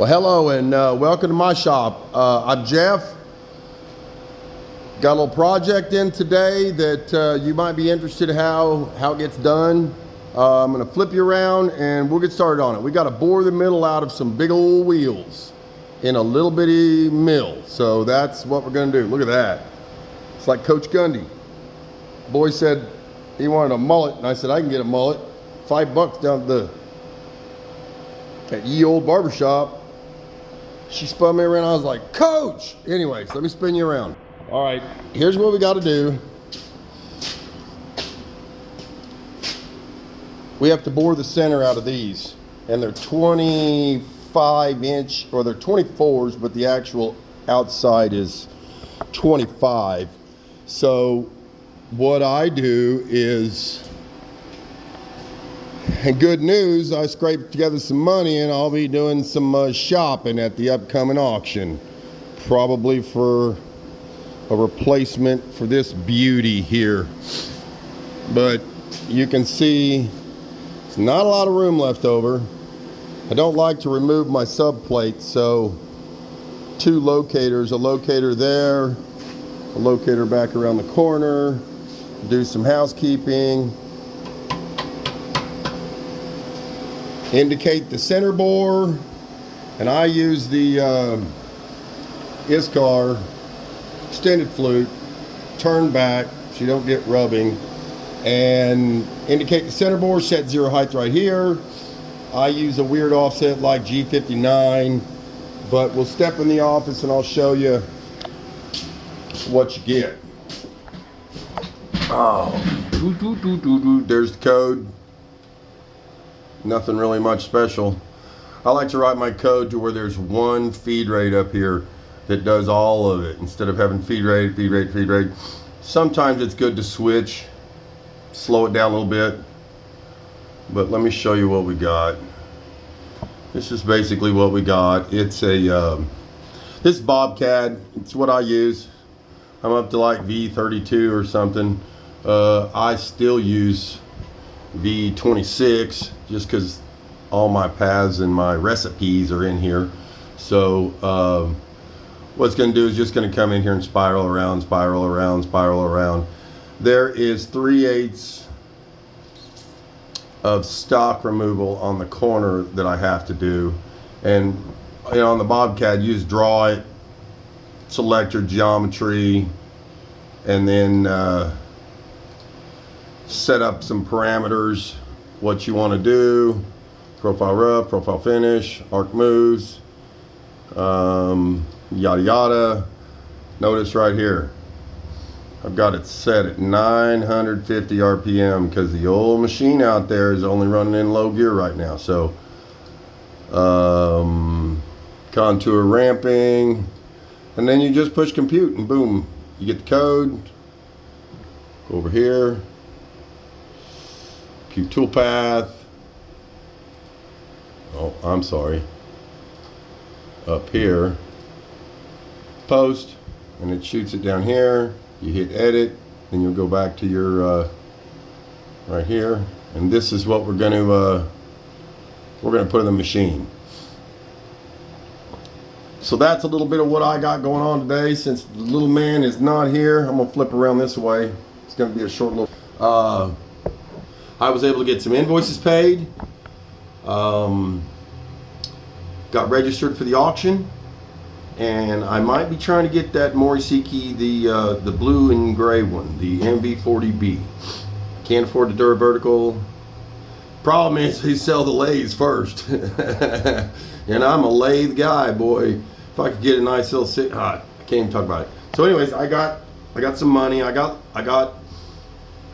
Well, hello and welcome to my shop. I'm Jeff. Got a little project in today that you might be interested in how it gets done. I'm going to flip you around and we'll get started on it. We got to bore the middle out of some big old wheels in a little bitty mill. So that's what we're going to do. Look at that. It's like Coach Gundy. Boy said he wanted a mullet, and I said I can get a mullet. $5 down at ye old barbershop. She spun me around. I was like, Coach! Anyways, let me spin you around. All right, here's what we got to do. We have to bore the center out of these. And they're 25-inch, or they're 24s, but the actual outside is 25. So what I do is, and good news, I scraped together some money and I'll be doing some shopping at the upcoming auction. Probably for a replacement for this beauty here. But you can see there's not a lot of room left over. I don't like to remove my subplate, so 2 locators, a locator there, a locator back around the corner, do some housekeeping. Indicate the center bore, and I use the ISCAR extended flute, turn back so you don't get rubbing, and indicate the center bore, set 0 height right here. I use a weird offset like G59, but we'll step in the office and I'll show you what you get. Oh, there's the code. Nothing really much special. I like to write my code to where there's one feed rate up here that does all of it instead of having feed rate. Sometimes it's good to switch, slow it down a little bit, but let me show you what we got. This is basically what we got. It's a this bobcat. It's what I use. I'm up to like V32 or something. I still use V26 just because all my paths and my recipes are in here. So what's going to do is just going to come in here and spiral around. There is 3/8 of stock removal on the corner that I have to do, and you know, on the bobcat you just draw it, select your geometry, and then set up some parameters, what you want to do, profile rough, profile finish, arc moves, yada yada. Notice right here, I've got it set at 950 RPM because the old machine out there is only running in low gear right now. So contour ramping, and then you just push compute and boom, you get the code. Go over here, compute toolpath. Oh, I'm sorry. Up here, post, and it shoots it down here. You hit edit, then you'll go back to your right here, and this is what we're going to put in the machine. So that's a little bit of what I got going on today. Since the little man is not here, I'm gonna flip around this way. It's gonna be a short little. I was able to get some invoices paid. Got registered for the auction, and I might be trying to get that Morisiki, the blue and gray one, the MV40B. Can't afford the Dura Vertical. Problem is they sell the lathes first, and I'm a lathe guy, boy. If I could get a nice little I can't even talk about it. So, anyways, I got some money. I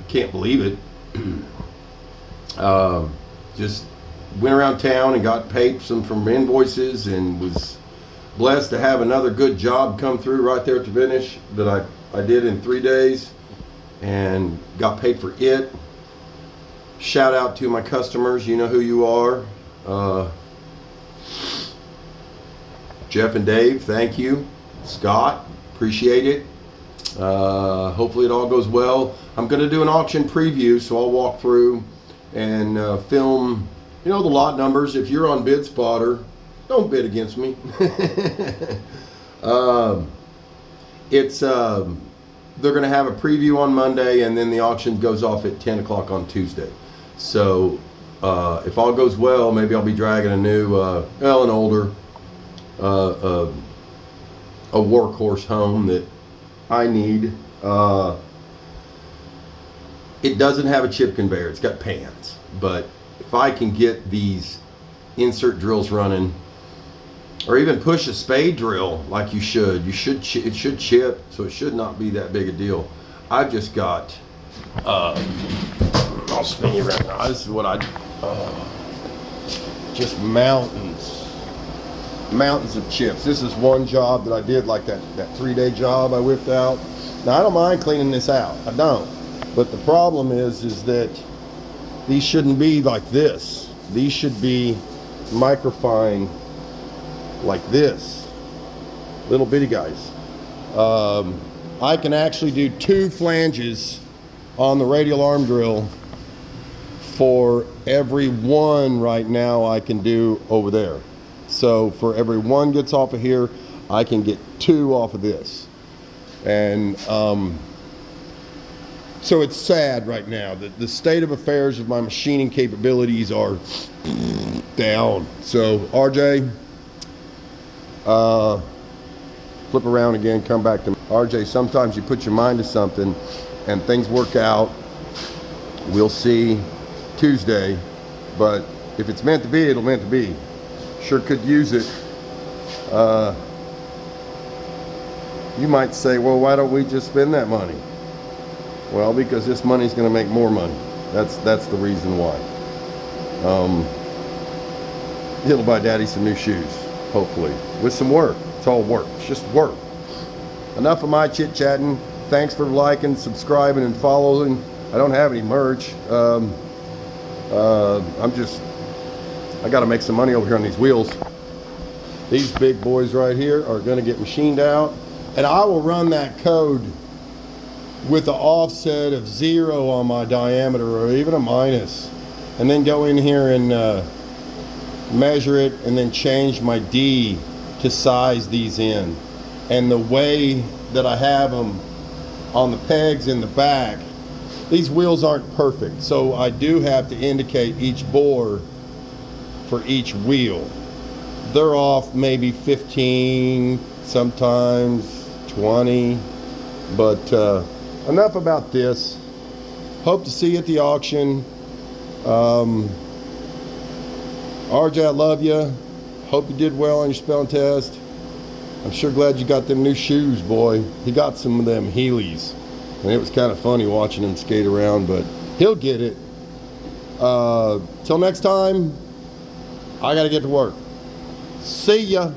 can't believe it. Just went around town and got paid from invoices, and was blessed to have another good job come through right there to finish that I did in 3 days, and got paid for it. Shout out to my customers, you know who you are. Jeff and Dave, thank you. Scott, appreciate it. Hopefully it all goes well. I'm going to do an auction preview, so I'll walk through and film, you know, the lot numbers. If you're on BidSpotter, Don't bid against me. They're going to have a preview on Monday, and then the auction goes off at 10 o'clock on Tuesday. So if all goes well, maybe I'll be dragging a new, an older, a workhorse home that I need. It doesn't have a chip conveyor. It's got pans. But if I can get these insert drills running, or even push a spade drill like it should chip, so it should not be that big a deal. I've just got, I'll spin you around now. This is what I, just mountains of chips. This is one job that I did, like that 3-day job I whipped out. Now I don't mind cleaning this out, I don't. But the problem is that these shouldn't be like this. These should be microfine like this, little bitty guys. I can actually do 2 flanges on the radial arm drill for every one right now I can do over there. So for every one gets off of here, I can get 2 off of this. And so it's sad right now that the state of affairs of my machining capabilities are down. So RJ, flip around again, come back to me. RJ, sometimes you put your mind to something and things work out. We'll see Tuesday, but if it's meant to be, it'll meant to be. Sure could use it. You might say, well, why don't we just spend that money? Well, because this money's going to make more money. That's the reason why. It'll buy Daddy some new shoes, hopefully, with some work. It's all work. It's just work. Enough of my chit-chatting. Thanks for liking, subscribing, and following. I don't have any merch. I got to make some money over here on these wheels. These big boys right here are going to get machined out, and I will run that code with an offset of 0 on my diameter, or even a minus, and then go in here and measure it, and then change my D to size these in. And the way that I have them on the pegs in the back, these wheels aren't perfect, so I do have to indicate each bore for each wheel. They're off maybe 15, sometimes 20, but enough about this. Hope to see you at the auction. RJ, I love you. Hope you did well on your spelling test. I'm sure glad you got them new shoes, boy. He got some of them Heelys, and it was kind of funny watching him skate around, but he'll get it. Till next time, I gotta get to work. See ya.